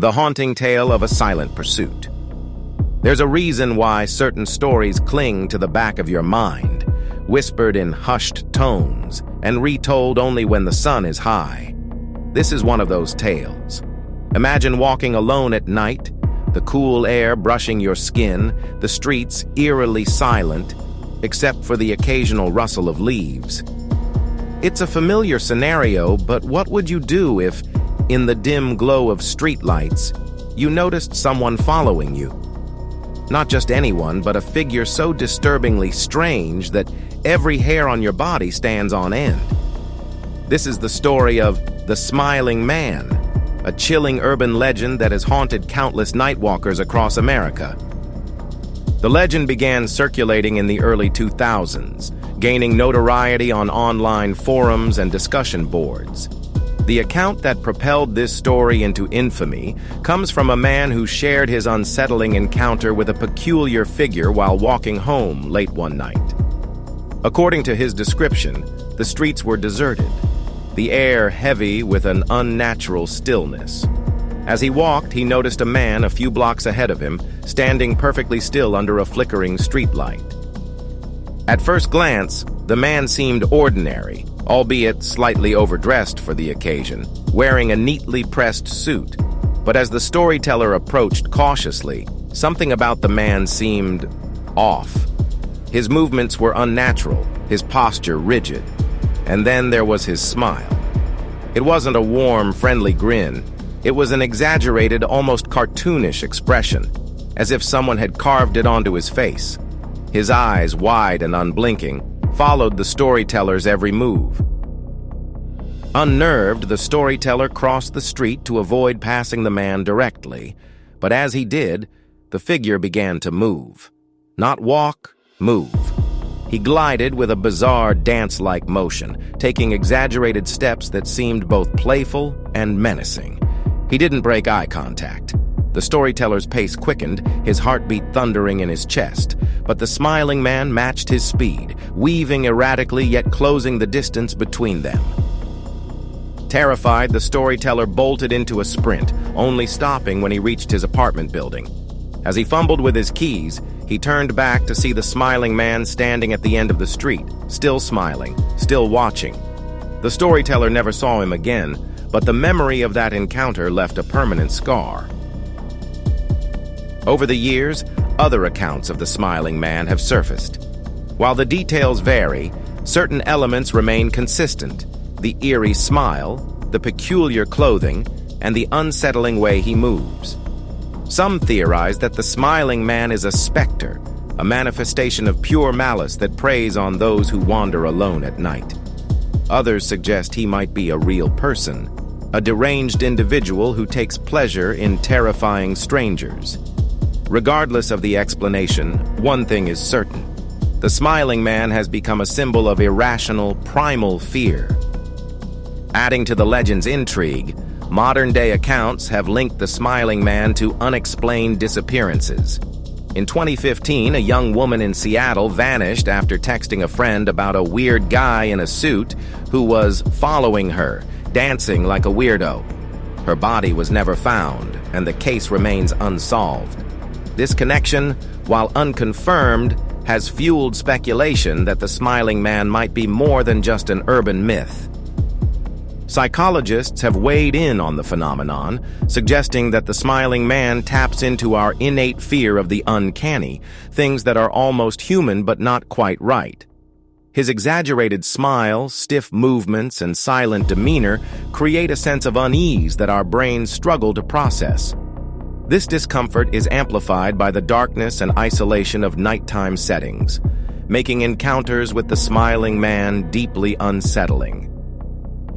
The haunting tale of a silent pursuit. There's a reason why certain stories cling to the back of your mind, whispered in hushed tones and retold only when the sun is high. This is one of those tales. Imagine walking alone at night, the cool air brushing your skin, the streets eerily silent, except for the occasional rustle of leaves. It's a familiar scenario, but what would you do if, in the dim glow of streetlights, you noticed someone following you? Not just anyone, but a figure so disturbingly strange that every hair on your body stands on end. This is the story of the Smiling Man, a chilling urban legend that has haunted countless nightwalkers across America. The legend began circulating in the early 2000s, gaining notoriety on online forums and discussion boards. The account that propelled this story into infamy comes from a man who shared his unsettling encounter with a peculiar figure while walking home late one night. According to his description, the streets were deserted, the air heavy with an unnatural stillness. As he walked, he noticed a man a few blocks ahead of him, standing perfectly still under a flickering streetlight. At first glance, the man seemed ordinary, albeit slightly overdressed for the occasion, wearing a neatly pressed suit. But as the storyteller approached cautiously, something about the man seemed off. His movements were unnatural, his posture rigid. And then there was his smile. It wasn't a warm, friendly grin. It was an exaggerated, almost cartoonish expression, as if someone had carved it onto his face. His eyes, wide and unblinking, followed the storyteller's every move. Unnerved, the storyteller crossed the street to avoid passing the man directly, but as he did, the figure began to move. Not walk, move. He glided with a bizarre dance-like motion, taking exaggerated steps that seemed both playful and menacing. He didn't break eye contact. The storyteller's pace quickened, his heartbeat thundering in his chest, but the Smiling Man matched his speed, weaving erratically yet closing the distance between them. Terrified, the storyteller bolted into a sprint, only stopping when he reached his apartment building. As he fumbled with his keys, he turned back to see the Smiling Man standing at the end of the street, still smiling, still watching. The storyteller never saw him again, but the memory of that encounter left a permanent scar. Over the years, other accounts of the Smiling Man have surfaced. While the details vary, certain elements remain consistent: the eerie smile, the peculiar clothing, and the unsettling way he moves. Some theorize that the Smiling Man is a specter, a manifestation of pure malice that preys on those who wander alone at night. Others suggest he might be a real person, a deranged individual who takes pleasure in terrifying strangers. Regardless of the explanation, one thing is certain: the Smiling Man has become a symbol of irrational, primal fear. Adding to the legend's intrigue, modern-day accounts have linked the Smiling Man to unexplained disappearances. In 2015, a young woman in Seattle vanished after texting a friend about a weird guy in a suit who was following her, dancing like a weirdo. Her body was never found, and the case remains unsolved. This connection, while unconfirmed, has fueled speculation that the Smiling Man might be more than just an urban myth. Psychologists have weighed in on the phenomenon, suggesting that the Smiling Man taps into our innate fear of the uncanny, things that are almost human but not quite right. His exaggerated smile, stiff movements, and silent demeanor create a sense of unease that our brains struggle to process. This discomfort is amplified by the darkness and isolation of nighttime settings, making encounters with the Smiling Man deeply unsettling.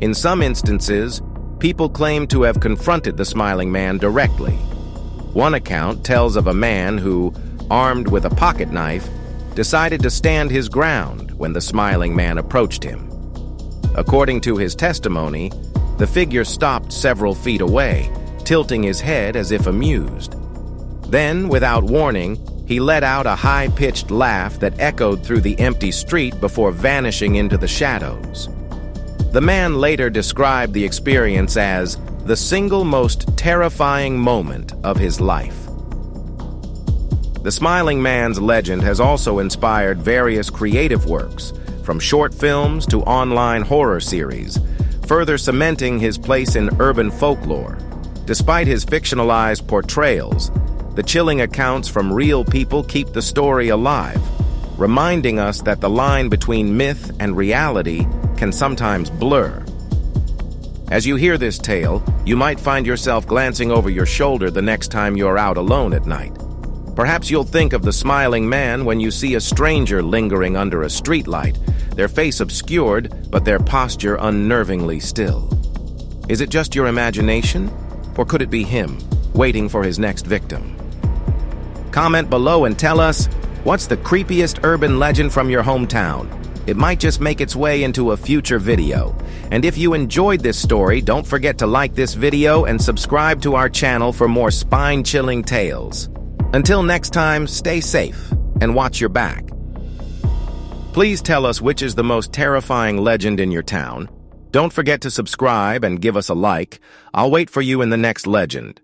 In some instances, people claim to have confronted the Smiling Man directly. One account tells of a man who, armed with a pocket knife, decided to stand his ground when the Smiling Man approached him. According to his testimony, the figure stopped several feet away, tilting his head as if amused. Then, without warning, he let out a high-pitched laugh that echoed through the empty street before vanishing into the shadows. The man later described the experience as the single most terrifying moment of his life. The Smiling Man's legend has also inspired various creative works, from short films to online horror series, further cementing his place in urban folklore. Despite his fictionalized portrayals, the chilling accounts from real people keep the story alive, reminding us that the line between myth and reality can sometimes blur. As you hear this tale, you might find yourself glancing over your shoulder the next time you're out alone at night. Perhaps you'll think of the Smiling Man when you see a stranger lingering under a streetlight, their face obscured, but their posture unnervingly still. Is it just your imagination? Or could it be him, waiting for his next victim? Comment below and tell us, what's the creepiest urban legend from your hometown? It might just make its way into a future video. And if you enjoyed this story, don't forget to like this video and subscribe to our channel for more spine-chilling tales. Until next time, stay safe and watch your back. Please tell us which is the most terrifying legend in your town. Don't forget to subscribe and give us a like. I'll wait for you in the next legend.